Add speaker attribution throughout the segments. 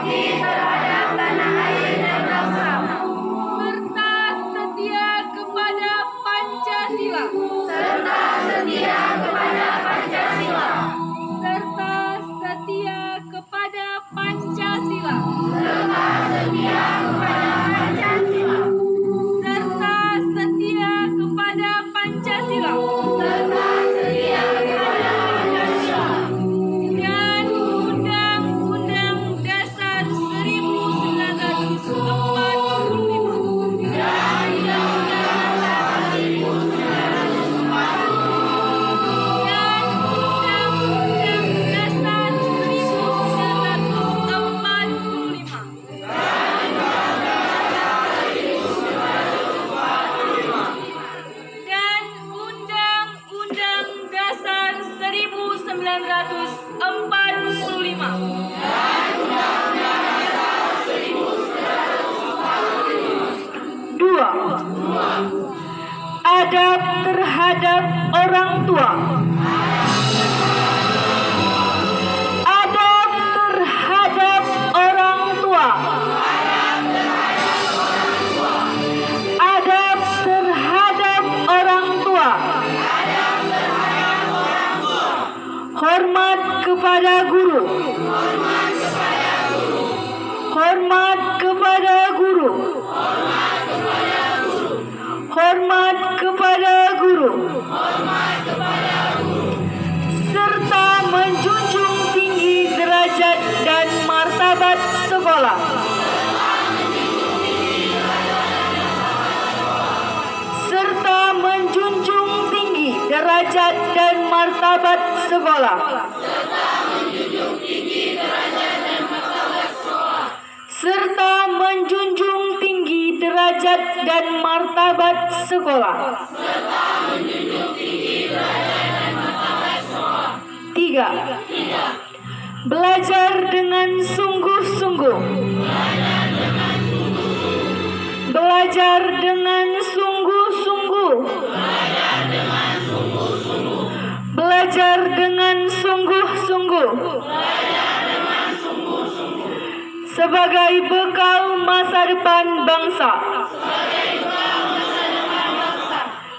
Speaker 1: terhadap tanah air dan bangsa,
Speaker 2: serta setia kepada Pancasila,
Speaker 1: serta setia kepada Pancasila,
Speaker 2: serta setia kepada Pancasila,
Speaker 1: serta setia kepada Pancasila,
Speaker 2: serta setia kepada Pancasila,
Speaker 1: serta setia kepada Pancasila,
Speaker 2: dan Undang-Undang Dasar 1945.
Speaker 1: dan Undang-Undang Dasar 1945,
Speaker 2: Dan Undang-Undang Dasar 1945. Dan Undang-Undang Dasar 1945. Dua, adab terhadap orang tua. Adab terhadap orang tua. Adab terhadap orang tua. Hormat kepada guru. Hormat kepada guru. Hormat kepada guru. Serta menjunjung tinggi derajat dan martabat sekolah. Serta menjunjung tinggi derajat dan martabat sekolah. Serta menjunjung tinggi derajat dan martabat sekolah. Tiga, belajar dengan sungguh-sungguh. Belajar dengan sungguh-sungguh. Belajar dengan sungguh-sungguh. Sebagai bekal masa depan bangsa.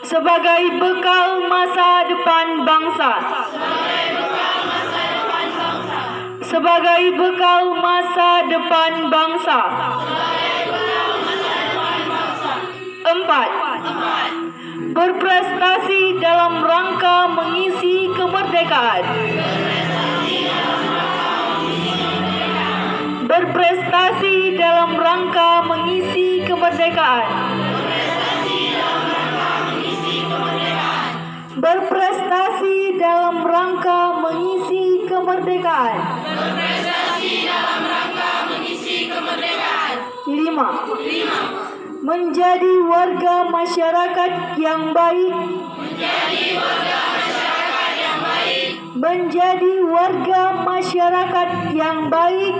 Speaker 2: Sebagai bekal masa depan bangsa. Sebagai bekal masa depan bangsa. Empat, berprestasi dalam rangka mengisi kemerdekaan. Berprestasi dalam rangka mengisi kemerdekaan. Berprestasi dalam rangka mengisi kemerdekaan. Lima, menjadi warga masyarakat yang baik. Menjadi warga masyarakat yang baik.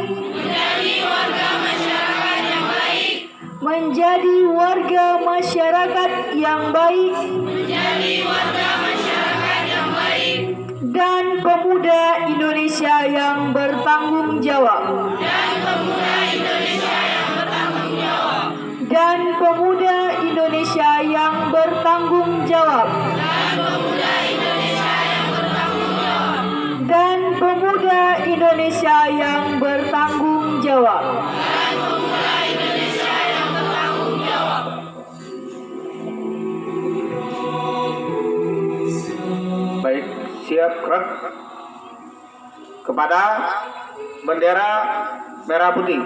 Speaker 2: Menjadi warga masyarakat yang baik. Dan pemuda Indonesia yang bertanggung jawab. Dan pemuda Indonesia yang bertanggung jawab. Dan pemuda Indonesia yang bertanggung jawab.
Speaker 3: Baik, siap gerak kepada bendera merah putih.